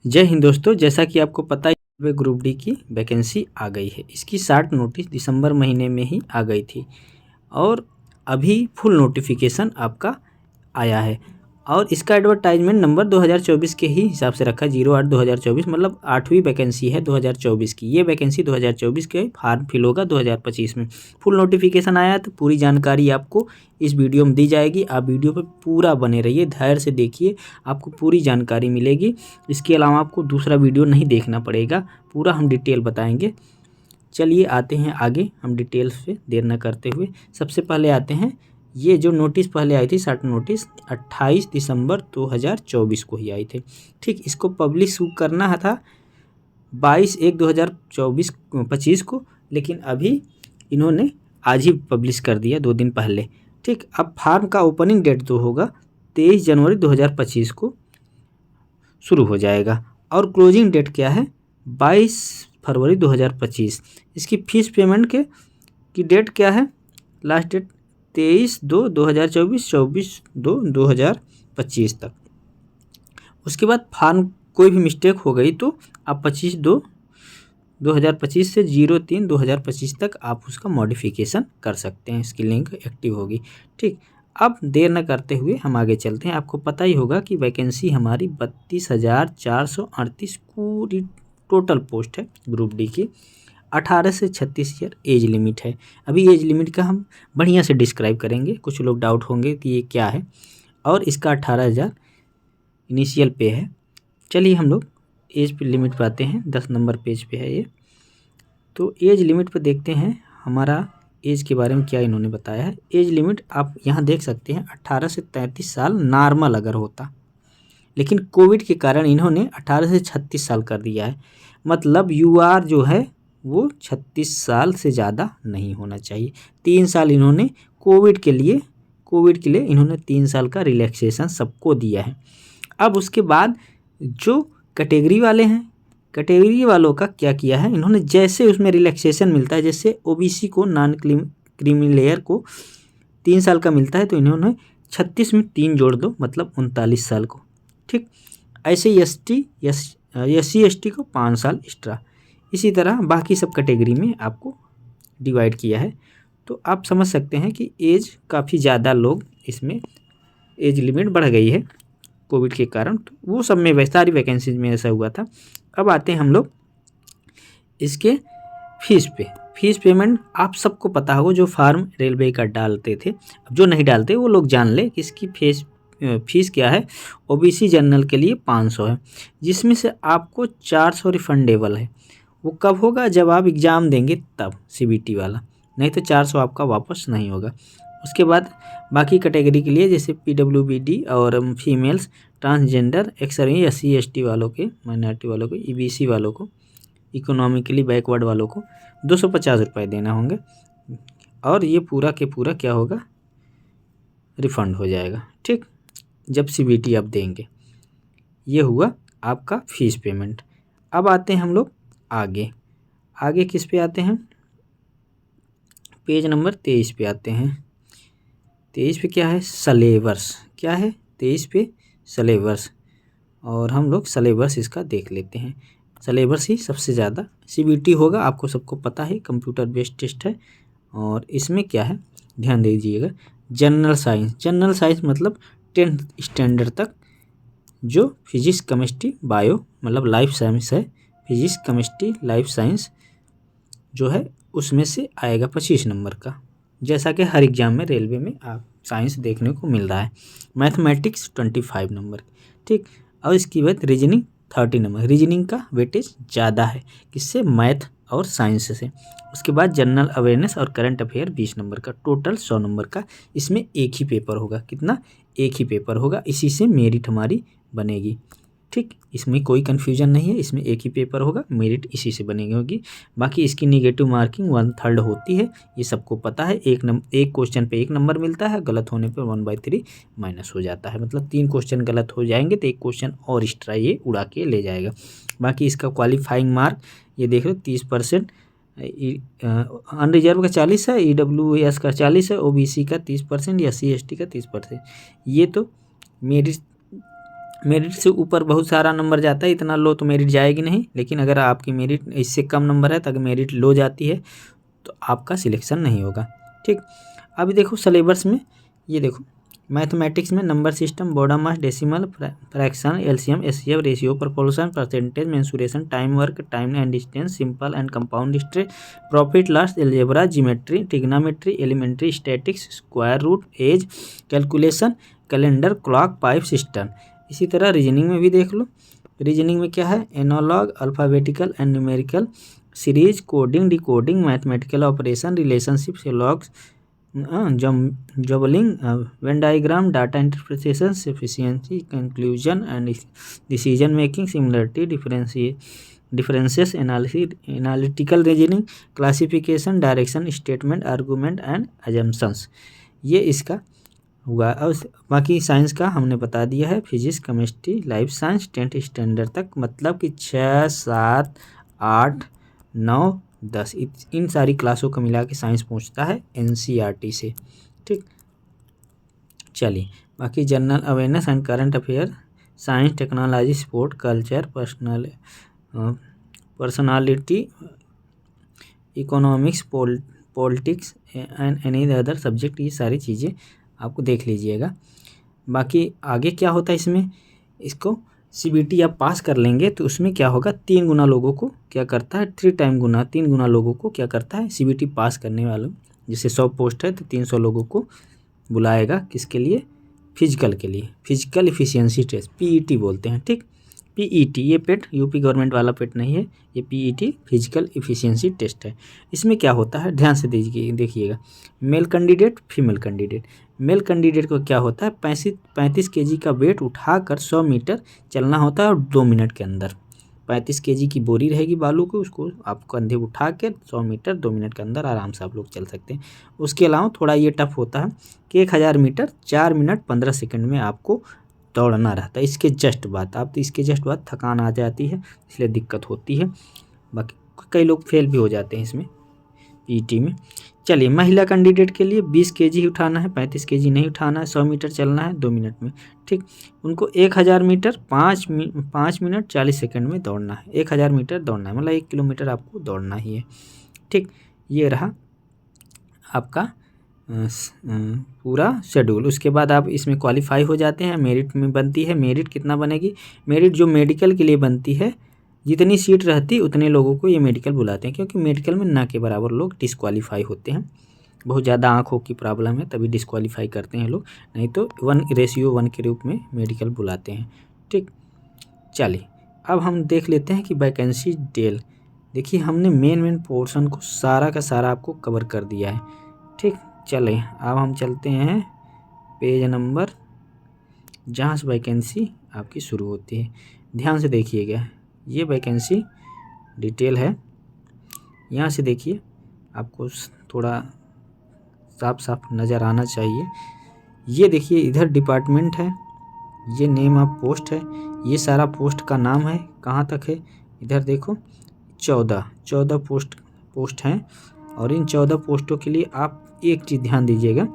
जय हिंद दोस्तों, जैसा कि आपको पता है रेलवे ग्रुप डी की वैकेंसी आ गई है। इसकी शार्ट नोटिस दिसंबर महीने में ही आ गई थी और अभी फुल नोटिफिकेशन आपका आया है। और इसका एडवर्टाइजमेंट नंबर 2024 के ही हिसाब से रखा है, 08/2024, मतलब 8वीं वैकेंसी है 2024 की। ये वैकेंसी 2024 के फॉर्म फिल होगा 2025 में। फुल नोटिफिकेशन आया तो पूरी जानकारी आपको इस वीडियो में दी जाएगी। आप वीडियो पर पूरा बने रहिए, धैर्य से देखिए, आपको पूरी जानकारी मिलेगी। इसके अलावा आपको दूसरा वीडियो नहीं देखना पड़ेगा, पूरा हम डिटेल बताएंगे। चलिए आते हैं आगे, हम डिटेल्स पे देर न करते हुए सबसे पहले आते हैं। ये जो नोटिस पहले आई थी, शार्ट नोटिस 28 दिसंबर 2024 को ही आई थी। ठीक, इसको पब्लिश करना था 22/1/2025 को, लेकिन अभी इन्होंने आज ही पब्लिश कर दिया, 2 दिन पहले। ठीक, अब फार्म का ओपनिंग डेट तो होगा 23 जनवरी 2025 को शुरू हो जाएगा और क्लोजिंग डेट क्या है 22 फरवरी 2025। इसकी फ़ीस पेमेंट की डेट क्या है, लास्ट डेट 23/2/2024, 24/2/2025 तक। उसके बाद फॉर्म कोई भी मिस्टेक हो गई तो आप 25/2/2025 से 03/2025 तक आप उसका मॉडिफिकेशन कर सकते हैं। इसकी लिंक एक्टिव होगी। ठीक, अब देर न करते हुए हम आगे चलते हैं। आपको पता ही होगा कि वैकेंसी हमारी 32,438 पूरी टोटल पोस्ट है ग्रुप डी की। 18 से 36 ईयर एज लिमिट है। अभी एज लिमिट का हम बढ़िया से डिस्क्राइब करेंगे, कुछ लोग डाउट होंगे कि ये क्या है। और इसका 18,000 इनिशियल पे है। चलिए हम लोग एज पे लिमिट पे आते हैं, 10 नंबर पेज पे है ये। तो एज लिमिट पे देखते हैं हमारा एज के बारे में क्या इन्होंने बताया है। एज लिमिट आप यहाँ देख सकते हैं 18 से 33 साल नॉर्मल अगर होता, लेकिन कोविड के कारण इन्होंने 18 से 36 साल कर दिया है। मतलब यूआर जो है वो 36 साल से ज़्यादा नहीं होना चाहिए। 3 साल इन्होंने कोविड के लिए इन्होंने 3 साल का रिलैक्सेशन सबको दिया है। अब उसके बाद जो कैटेगरी वाले हैं, कैटेगरी वालों का क्या किया है इन्होंने, जैसे उसमें रिलैक्सेशन मिलता है, जैसे ओबीसी को नॉन क्रीमी लेयर को 3 साल का मिलता है, तो इन्होंने 36 में 3 जोड़ दो, मतलब 39 साल को। ठीक, ऐसे ही SC/ST को 5 साल एक्स्ट्रा। इसी तरह बाकी सब कैटेगरी में आपको डिवाइड किया है। तो आप समझ सकते हैं कि एज काफ़ी ज़्यादा लोग इसमें एज लिमिट बढ़ गई है कोविड के कारण। तो वो सब में सारी वैकेंसीज में ऐसा हुआ था। अब आते हैं हम लोग इसके फीस पे। फीस पेमेंट आप सबको पता होगा, जो फार्म रेलवे का डालते थे। अब जो नहीं डालते वो लोग जान ले कि इसकी फीस क्या है। ओबीसी जनरल के लिए 500 है, जिसमें से आपको 400 रिफंडेबल है। वो कब होगा, जब आप एग्ज़ाम देंगे तब, CBT वाला, नहीं तो 400 आपका वापस नहीं होगा। उसके बाद बाकी कैटेगरी के लिए जैसे PWBD और फीमेल्स, ट्रांसजेंडर, एक्स-सर्विस, SC/ST वालों के, माइनॉरिटी वालों को, EBC वालों को, इकोनॉमिकली बैकवर्ड वालों को 250 रुपये देना होंगे। और ये पूरा के पूरा क्या होगा, रिफ़ंड हो जाएगा। ठीक, जब CBT आप देंगे। ये हुआ आपका फ़ीस पेमेंट। अब आते हैं हम लोग आगे किस पे आते हैं, पेज नंबर 23 पे आते हैं। 23 पे क्या है, सलेबस। क्या है 23 पे, सलेबस। और हम लोग सलेबस इसका देख लेते हैं। सलेबस ही सबसे ज़्यादा CBT होगा, आपको सबको पता है, कंप्यूटर बेस्ड टेस्ट है। और इसमें क्या है ध्यान दीजिएगा, जनरल साइंस मतलब 10th स्टैंडर्ड तक, जो फिजिक्स, केमिस्ट्री, बायो मतलब लाइफ साइंस है, फिजिक्स, केमिस्ट्री, लाइफ साइंस जो है उसमें से आएगा 25 नंबर का, जैसा कि हर एग्ज़ाम में रेलवे में आप साइंस देखने को मिल रहा है। Mathematics 25 number. ठीक, और इसकी बाद रीजनिंग 30 नंबर। रीजनिंग का वेटेज ज़्यादा है, किससे, मैथ और साइंस से। उसके बाद जनरल अवेयरनेस और करंट अफेयर 20 नंबर का, टोटल 100 नंबर का। इसमें एक ही पेपर होगा, कितना, एक ही पेपर होगा। इसी से मेरिट हमारी बनेगी। ठीक, इसमें कोई कन्फ्यूजन नहीं है, इसमें एक ही पेपर होगा, मेरिट इसी से बनेगी होगी। बाकी इसकी निगेटिव मार्किंग 1/3 होती है, ये सबको पता है। एक क्वेश्चन पे 1 नंबर मिलता है, गलत होने पे 1/3 माइनस हो जाता है। मतलब 3 क्वेश्चन गलत हो जाएंगे तो 1 क्वेश्चन और एक्स्ट्रा ये उड़ा के ले जाएगा। बाकी इसका क्वालिफाइंग मार्क ये देख लो 30%, अनरिजर्व का 40 है, EWS का 40 है, OBC का 30% या SC/ST का 30%। ये तो मेरिट मेरिट से ऊपर बहुत सारा नंबर जाता है, इतना लो तो मेरिट जाएगी नहीं, लेकिन अगर आपकी मेरिट इससे कम नंबर है तो अगर मेरिट लो जाती है तो आपका सिलेक्शन नहीं होगा। ठीक, अभी देखो सिलेबस में, ये देखो मैथमेटिक्स में number system, BODMAS, decimal, fraction, LCM, HCF, ratio, proportion, percentage, mensuration, time work, time and distance, simple and compound history, profit loss, algebra, geometry, trigonometry, elementary statics, square root, age calculation, calendar, clock, pipe system. इसी तरह reasoning में भी देख लो। Reasoning में क्या है, analog, alphabetical and numerical, series, coding, decoding, mathematical operation, relationship, logs, jumbling, Venn diagram, data interpretation, sufficiency, conclusion and decision making, similarity, differences analysis, analytical reasoning, classification, direction, statement, argument and assumptions. ये इसका हुआ। और बाकी science का हमने बता दिया है, physics, chemistry, life science 10th standard तक, मतलब कि 6, 7, 8, 9, 10 इन सारी क्लासों को मिला के साइंस पहुंचता है एनसीईआरटी से। ठीक, चलिए बाकी general awareness and current affair, science, technology, sport, culture, personality, economics, politics and any other subject, ये सारी चीज़ें आपको देख लीजिएगा। बाकी आगे क्या होता है इसमें, इसको सीबीटी आप पास कर लेंगे तो उसमें क्या होगा, 3 गुना लोगों को क्या करता है, 3 गुना लोगों को क्या करता है, सीबीटी पास करने वालों, जैसे 100 पोस्ट है तो 300 लोगों को बुलाएगा, किसके लिए, फिजिकल के लिए, फिजिकल एफिशिएंसी टेस्ट, पीईटी बोलते हैं। ठीक, पीईटी, ये पेट यूपी गवर्नमेंट वाला पेट नहीं है, ये पीईटी फिजिकल एफिशिएंसी टेस्ट है। इसमें क्या होता है, ध्यान से देखिएगा, male candidate, female candidate. Male candidate को क्या होता है, 35 केजी का वेट उठाकर 100 मीटर चलना होता है और 2 मिनट के अंदर। 35 केजी की बोरी रहेगी बालू की, उसको आप कंधे उठा के 100 मीटर 2 मिनट के अंदर आराम से आप लोग चल सकते हैं। उसके अलावा थोड़ा ये टफ होता है कि 1000 मीटर 4 मिनट 15 सेकंड में आपको दौड़ना रहता है। इसके जस्ट बाद थकान आ जाती है, इसलिए दिक्कत होती है। बाकी कई लोग फेल भी हो जाते हैं इसमें पीटी में। चलिए, महिला कैंडिडेट के लिए 20 केजी ही उठाना है, 35 केजी नहीं उठाना है, 100 मीटर चलना है 2 मिनट में। ठीक, उनको 1000 मीटर 5 मिनट 40 सेकंड में दौड़ना है। 1000 मीटर दौड़ना है, मतलब 1 किलोमीटर आपको दौड़ना ही है। ठीक, ये रहा आपका पूरा शेड्यूल। उसके बाद आप इसमें क्वालिफाई हो जाते हैं, मेरिट में बनती है। मेरिट कितना बनेगी, मेरिट जो मेडिकल के लिए बनती है, जितनी सीट रहती उतने लोगों को ये मेडिकल बुलाते हैं, क्योंकि मेडिकल में ना के बराबर लोग डिस्क्वालीफाई होते हैं। बहुत ज़्यादा आँखों की प्रॉब्लम है तभी डिस्क्वालीफाई करते हैं लोग, नहीं तो 1:1 के रूप में मेडिकल बुलाते हैं। ठीक, चलिए अब हम देख लेते हैं कि वैकेंसी डिटेल। देखिए, हमने मेन पोर्शन को सारा का सारा आपको कवर कर दिया है। ठीक, चलें अब हम चलते हैं पेज नंबर जहाँ से वैकेंसी आपकी शुरू होती है। ध्यान से देखिएगा, ये वैकेंसी डिटेल है। यहाँ से देखिए, आपको थोड़ा साफ साफ नज़र आना चाहिए। ये देखिए, इधर डिपार्टमेंट है, ये नेम ऑफ पोस्ट है, ये सारा पोस्ट का नाम है, कहाँ तक है। इधर देखो 14 पोस्ट हैं, और इन 14 पोस्टों के लिए आप एक चीज़ ध्यान दीजिएगा,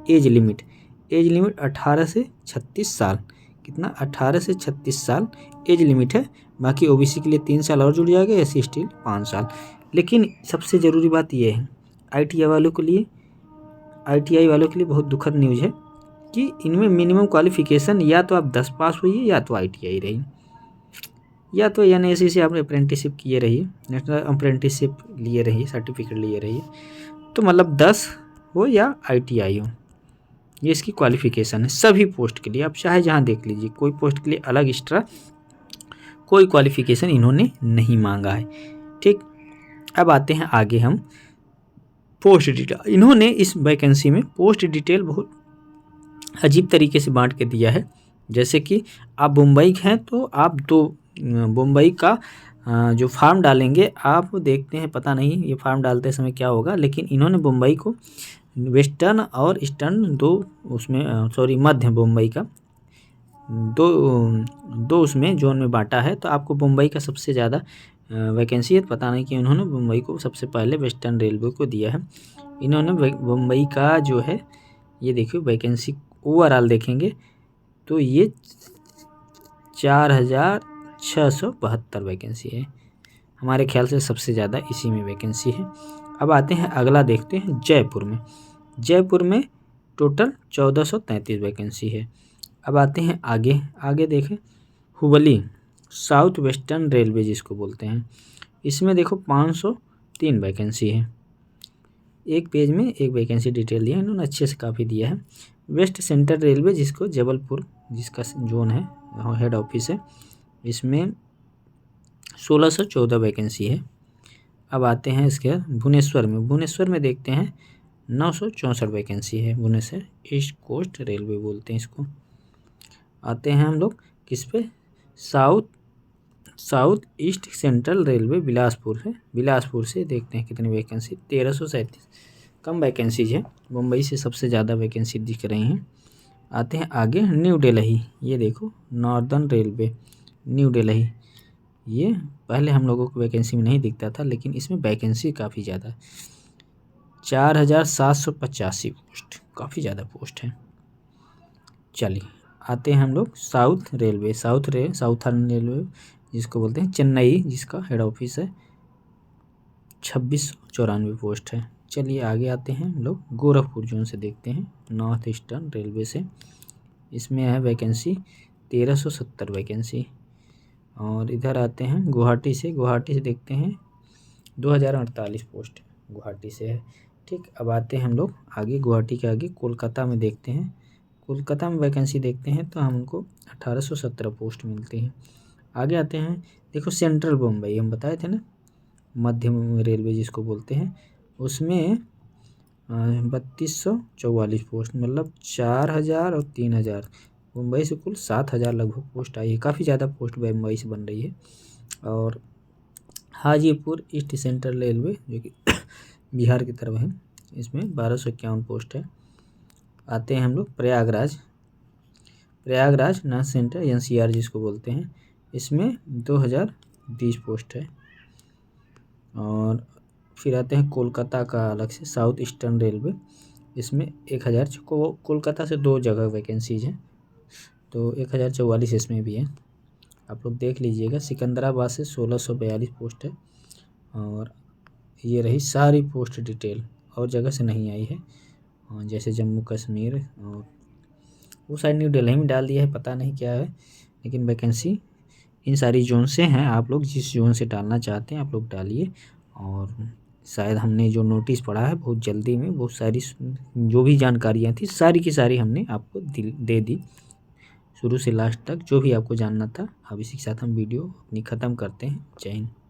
एज लिमिट 18 से 36 साल। कितना, 18 से 36 साल एज लिमिट है। बाकी ओबीसी के लिए 3 साल और जुड़ जाएगा, एससी एसटी 5 साल। लेकिन सबसे ज़रूरी बात यह है, आईटीआई वालों के लिए बहुत दुखद न्यूज़ है कि इनमें मिनिमम क्वालिफिकेशन या तो आप 10 पास हुई या तो आईटीआई रही, या तो एनएससी से आपने अप्रेंटिसशिप किए रहिए, नेशनल अप्रेंटिसशिप लिए रहिए, सर्टिफिकेट लिए रहिए, तो मतलब 10 हो या आईटीआई हो, ये इसकी क्वालिफिकेशन है सभी पोस्ट के लिए। आप चाहे जहाँ देख लीजिए, कोई पोस्ट के लिए अलग एक्स्ट्रा कोई क्वालिफिकेशन इन्होंने नहीं मांगा है। ठीक, अब आते हैं आगे हम पोस्ट डिटेल। इन्होंने इस वैकेंसी में पोस्ट डिटेल बहुत अजीब तरीके से बांट के दिया है। जैसे कि आप मुंबई हैं तो आप तो मुंबई का जो फॉर्म डालेंगे, आप देखते हैं, पता नहीं ये फॉर्म डालते समय क्या होगा, लेकिन इन्होंने मुंबई को वेस्टर्न और ईस्टर्न दो उसमें मध्य मुंबई का दो उसमें जोन में बांटा है। तो आपको मुंबई का सबसे ज़्यादा वैकेंसी है, पता नहीं कि उन्होंने मुंबई को सबसे पहले वेस्टर्न रेलवे को दिया है। इन्होंने मुंबई का जो है, ये देखिए वैकेंसी ओवरऑल देखेंगे तो ये 4672 वैकेंसी है। हमारे ख्याल से सबसे ज़्यादा इसी में वैकेंसी है। अब आते हैं अगला देखते हैं जयपुर में। जयपुर में टोटल 1433 वैकेंसी है। अब आते हैं आगे देखें हुबली साउथ वेस्टर्न रेलवे जिसको बोलते हैं, इसमें देखो 503 वैकेंसी है। एक पेज में एक वैकेंसी डिटेल दिया है इन्होंने, अच्छे से काफ़ी दिया है। वेस्ट सेंट्रल रेलवे जिसको जबलपुर जिसका जोन है, हेड ऑफिस है, इसमें 1614 वैकेंसी है। अब आते हैं इसके भुवनेश्वर में देखते हैं 964 वैकेंसी है। भुवनेश्वर ईस्ट कोस्ट रेलवे बोलते हैं इसको। आते हैं हम लोग किस पे, south east central railway Bilaspur है। बिलासपुर से देखते हैं कितनी वैकेंसी, 1337 कम वैकेंसीज है। मुंबई से सबसे ज़्यादा वैकेंसी दिख रही हैं। आते हैं आगे न्यू दिल्ली, ये देखो नॉर्दर्न रेलवे न्यू दिल्ली, ये पहले हम लोगों को वैकेंसी में नहीं दिखता था लेकिन इसमें वैकेंसी काफ़ी ज़्यादा है, 4785 पोस्ट, काफ़ी ज़्यादा पोस्ट है। चलिए आते हैं हम लोग साउथर्न रेलवे जिसको बोलते हैं, चेन्नई जिसका हेड ऑफिस है, 2694 पोस्ट है। चलिए आगे आते हैं हम लोग गोरखपुर जोन से देखते हैं, नॉर्थ ईस्टर्न रेलवे से, इसमें है वैकेंसी 1370 वैकेंसी। और इधर आते हैं गुवाहाटी से देखते हैं 2048 पोस्ट गुवाहाटी से है। ठीक, अब आते हैं हम लोग आगे गुवाहाटी के आगे कोलकाता में देखते हैं। कोलकाता में वैकेंसी देखते हैं तो हमको 1817 पोस्ट मिलती है। आगे आते हैं देखो सेंट्रल बम्बई, हम बताए थे ना मध्य रेलवे जिसको बोलते हैं, उसमें 3244 पोस्ट, मतलब 4000 और 3000, मुंबई से कुल 7000 लगभग पोस्ट आई है। काफ़ी ज़्यादा पोस्ट मुंबई से बन रही है। और हाजीपुर ईस्ट सेंट्रल रेलवे जो कि बिहार की तरफ है, इसमें 1251 पोस्ट है। आते हैं हम लोग प्रयागराज नॉर्थ सेंट्रल NCR जिसको बोलते हैं, इसमें 2020 पोस्ट है। और फिर आते हैं कोलकाता का अलग से साउथ ईस्टर्न रेलवे, इसमें 1000 कोलकाता से 2 जगह वैकेंसीज हैं, तो 1044 इसमें भी है, आप लोग देख लीजिएगा। सिकंदराबाद से 1642 पोस्ट है। और ये रही सारी पोस्ट डिटेल, और जगह से नहीं आई है, जैसे जम्मू कश्मीर और वो साइड न्यू दिल्ली में डाल दिया है, पता नहीं क्या है, लेकिन वैकेंसी इन सारी जोन से हैं। आप लोग जिस जोन से डालना चाहते हैं आप लोग डालिए। और शायद हमने जो नोटिस पढ़ा है बहुत जल्दी में, बहुत सारी जो भी जानकारियाँ थी सारी की सारी हमने आपको दे दी, शुरू से लास्ट तक जो भी आपको जानना था। अब इसी के साथ हम वीडियो अपनी ख़त्म करते हैं। जय हिंद।